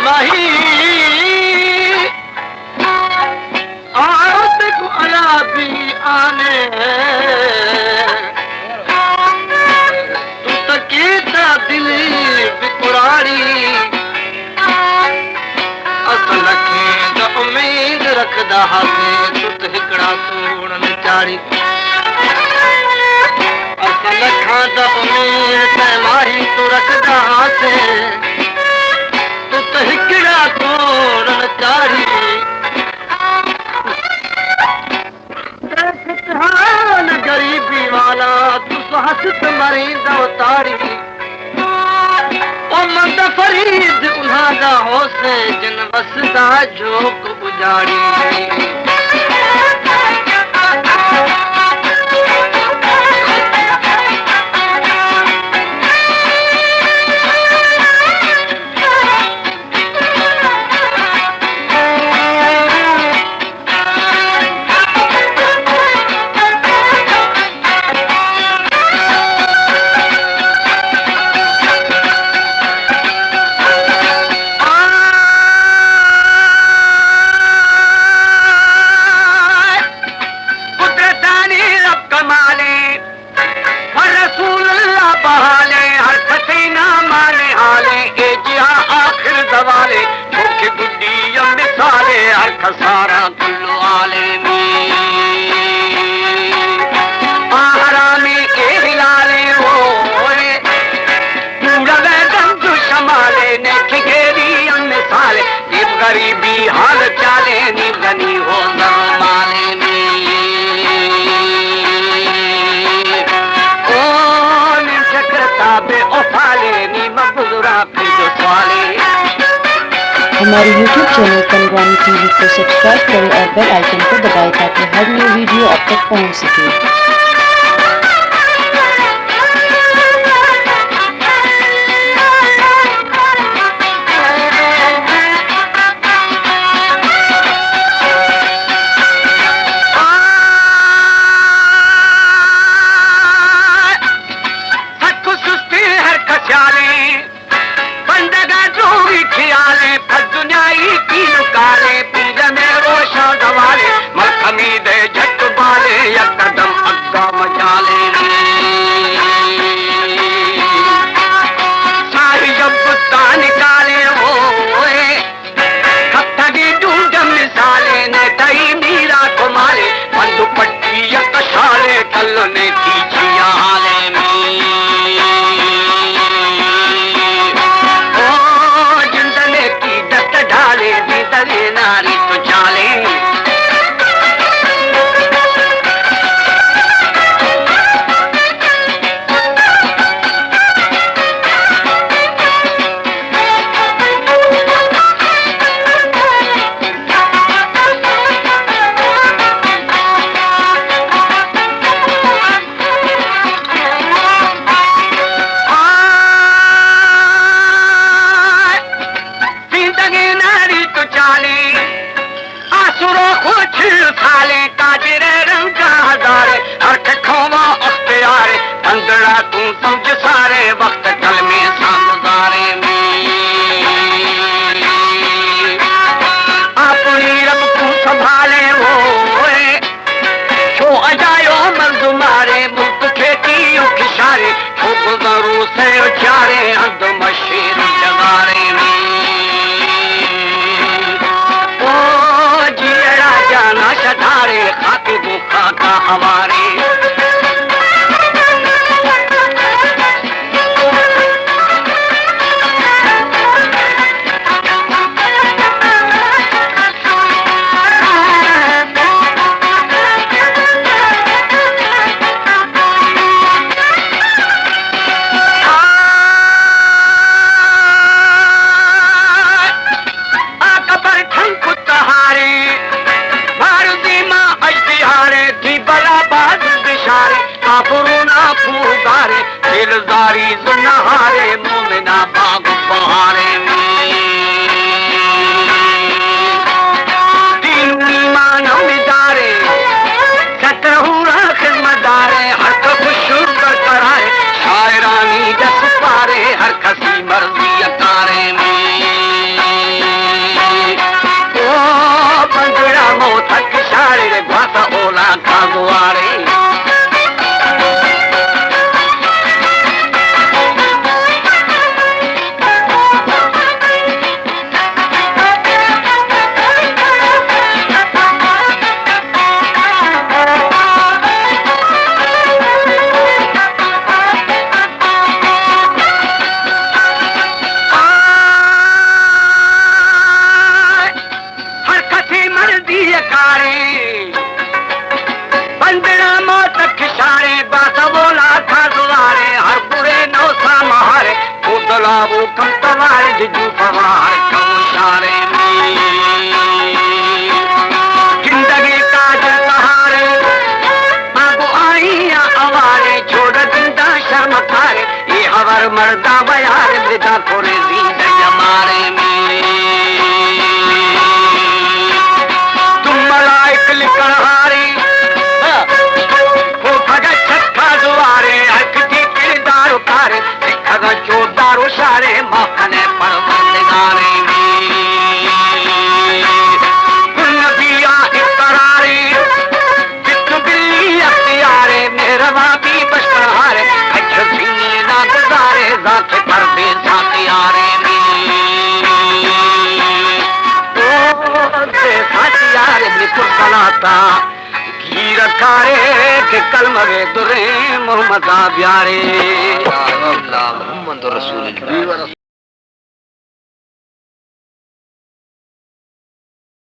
माही आरत को अलाबी आने तू तकीता दिली बिकुराड़ी असल खे त उम्मीद रखदा हासे तुत हिकड़ा सोण चाड़ी असल खां त उम्मीद माही तू रखदा हासे तुत हिकड़ा सोण चाड़ी गरीबी वाला तू हसत मरींदा ताड़ी ओ मंद फरीद उन्हां दा होसे जिन वसदा जोक उजाड़ी सारा कुल्लो आले आहरामी के हिलाले होए पूरा वैदम जो शमाले ने ठिकेरी मिसाले ये गरीबी हाल चाले नी गनी हो माले में ओ निम चक्रता बे ओफाले नी मबुरा फिर सवाले। हमारे YouTube चैनल कलवानी टीवी को सब्सक्राइब करें और बेल आइकन को दबाएं ताकि हर न्यू वीडियो आप तक पहुंच सके। शायरानी जस पारे हर खसी मर्जी अकारे में भला वो कम तवार जिजू फवार कम सारे जिंदगी का सहारे मागो आईया अवारे छोड़ जिंदा शर्म खारे ये हवर मर्दा बयार विदा कोरे जिंदगी हमारे में तुम मलाइक लिखण हारी हो भगत छठा दुआरे हक की किरदार उतारे खगा चोदार उशारे माखने परवरदिगारे नबिया इकरारी जित बिल्ली अख्तियारे मेहरबा भी बशहारे अच्छ सीने ना गुजारे जात परदे साथियारे साथियारे बिल्कुल सलाता घी रखारे के कलमवे तुरे मोहम्मद प्यारे मोहम्मद रसूल